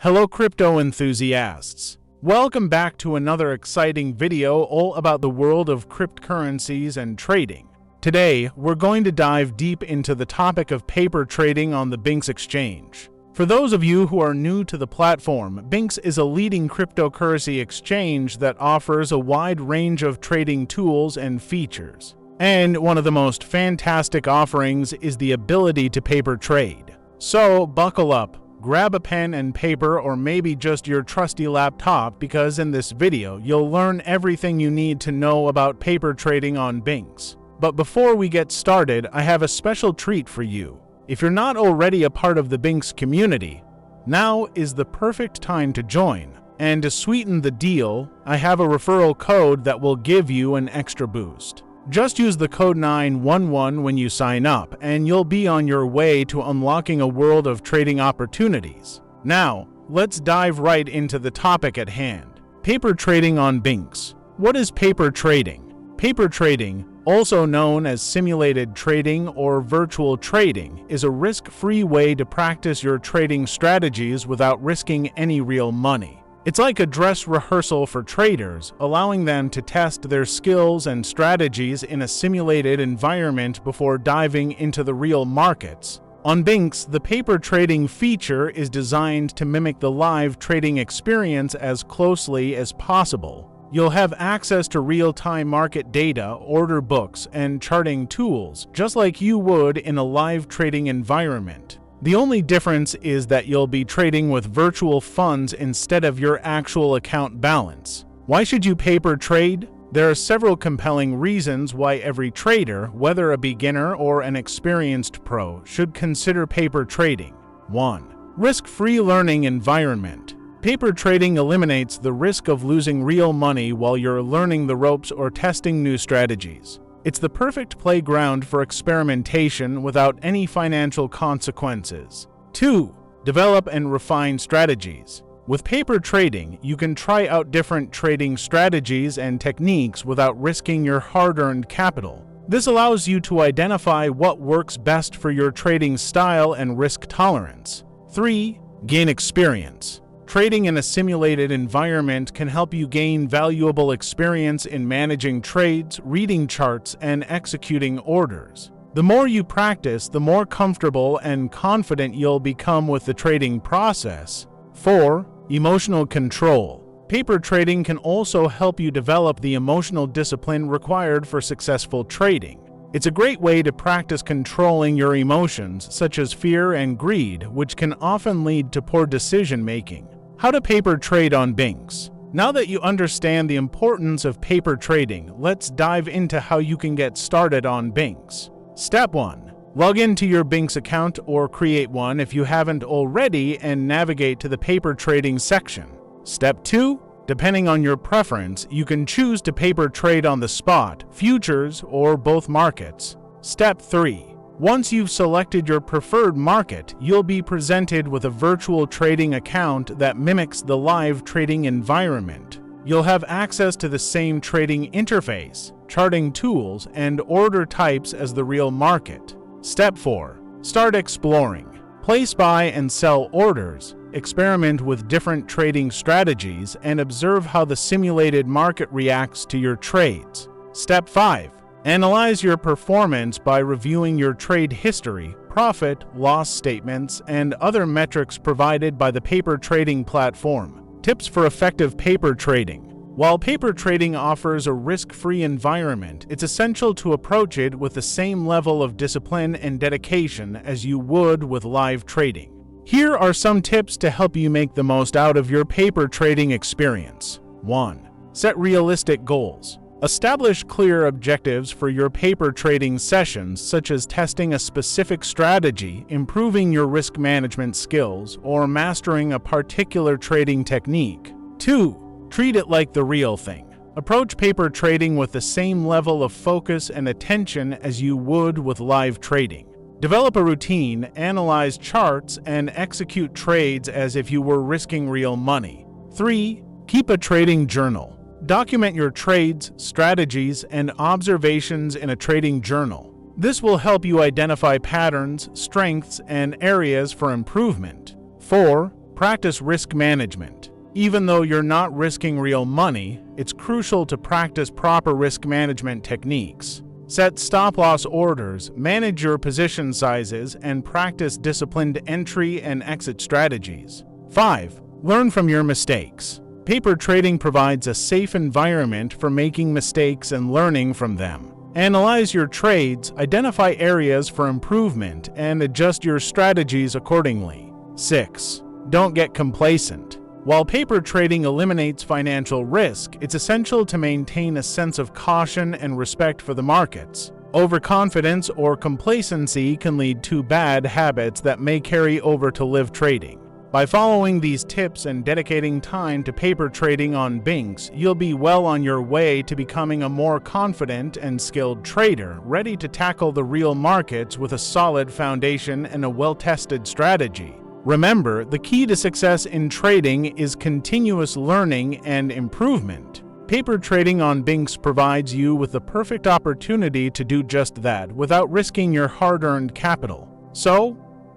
Hello crypto enthusiasts! Welcome back to another exciting video all about the world of cryptocurrencies and trading. Today, we're going to dive deep into the topic of paper trading on the Bingx exchange. For those of you who are new to the platform, Bingx is a leading cryptocurrency exchange that offers a wide range of trading tools and features. And one of the most fantastic offerings is the ability to paper trade. So, buckle up. Grab a pen and paper or maybe just your trusty laptop because in this video you'll learn everything you need to know about paper trading on Bingx. But before we get started, I have a special treat for you. If you're not already a part of the Bingx community, now is the perfect time to join. And to sweeten the deal, I have a referral code that will give you an extra boost. Just use the code 911 when you sign up, and you'll be on your way to unlocking a world of trading opportunities. Now, let's dive right into the topic at hand. Paper trading on Bingx. What is paper trading? Paper trading, also known as simulated trading or virtual trading, is a risk-free way to practice your trading strategies without risking any real money. It's like a dress rehearsal for traders, allowing them to test their skills and strategies in a simulated environment before diving into the real markets. On Bingx, the paper trading feature is designed to mimic the live trading experience as closely as possible. You'll have access to real-time market data, order books, and charting tools, just like you would in a live trading environment. The only difference is that you'll be trading with virtual funds instead of your actual account balance. Why should you paper trade? There are several compelling reasons why every trader, whether a beginner or an experienced pro, should consider paper trading. 1. Risk-free learning environment. Paper trading eliminates the risk of losing real money while you're learning the ropes or testing new strategies. It's the perfect playground for experimentation without any financial consequences. 2. Develop and refine strategies. With paper trading, you can try out different trading strategies and techniques without risking your hard-earned capital. This allows you to identify what works best for your trading style and risk tolerance. 3. Gain experience. Trading in a simulated environment can help you gain valuable experience in managing trades, reading charts, and executing orders. The more you practice, the more comfortable and confident you'll become with the trading process. 4. Emotional control. Paper trading can also help you develop the emotional discipline required for successful trading. It's a great way to practice controlling your emotions, such as fear and greed, which can often lead to poor decision-making. How to paper trade on Bingx. Now that you understand the importance of paper trading, let's dive into how you can get started on Bingx. Step 1. Log into your Bingx account or create one if you haven't already and navigate to the paper trading section. Step 2. Depending on your preference, you can choose to paper trade on the spot, futures, or both markets. Step 3. Once you've selected your preferred market, you'll be presented with a virtual trading account that mimics the live trading environment. You'll have access to the same trading interface, charting tools, and order types as the real market. Step 4. Start exploring. Place buy and sell orders, experiment with different trading strategies, and observe how the simulated market reacts to your trades. Step 5. Analyze your performance by reviewing your trade history, profit, loss statements, and other metrics provided by the paper trading platform. Tips for effective paper trading. While paper trading offers a risk-free environment, it's essential to approach it with the same level of discipline and dedication as you would with live trading. Here are some tips to help you make the most out of your paper trading experience. 1. Set realistic goals. Establish clear objectives for your paper trading sessions, such as testing a specific strategy, improving your risk management skills, or mastering a particular trading technique. 2. Treat it like the real thing. Approach paper trading with the same level of focus and attention as you would with live trading. Develop a routine, analyze charts, and execute trades as if you were risking real money. 3. Keep a trading journal. Document your trades, strategies, and observations in a trading journal. This will help you identify patterns, strengths, and areas for improvement. 4. Practice risk management. Even though you're not risking real money, it's crucial to practice proper risk management techniques. Set stop-loss orders, manage your position sizes, and practice disciplined entry and exit strategies. 5. Learn from your mistakes. Paper trading provides a safe environment for making mistakes and learning from them. Analyze your trades, identify areas for improvement, and adjust your strategies accordingly. 6. Don't get complacent. While paper trading eliminates financial risk, it's essential to maintain a sense of caution and respect for the markets. Overconfidence or complacency can lead to bad habits that may carry over to live trading. By following these tips and dedicating time to paper trading on Bingx, you'll be well on your way to becoming a more confident and skilled trader, ready to tackle the real markets with a solid foundation and a well-tested strategy. Remember, the key to success in trading is continuous learning and improvement. Paper trading on Bingx provides you with the perfect opportunity to do just that without risking your hard-earned capital. So,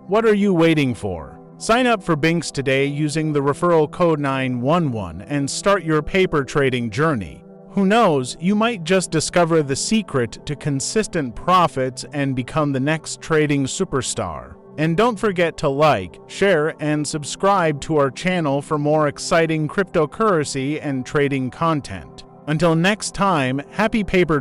what are you waiting for? Sign up for Bingx today using the referral code 911 and start your paper trading journey. Who knows, you might just discover the secret to consistent profits and become the next trading superstar. And don't forget to like, share, and subscribe to our channel for more exciting cryptocurrency and trading content. Until next time, happy paper trading.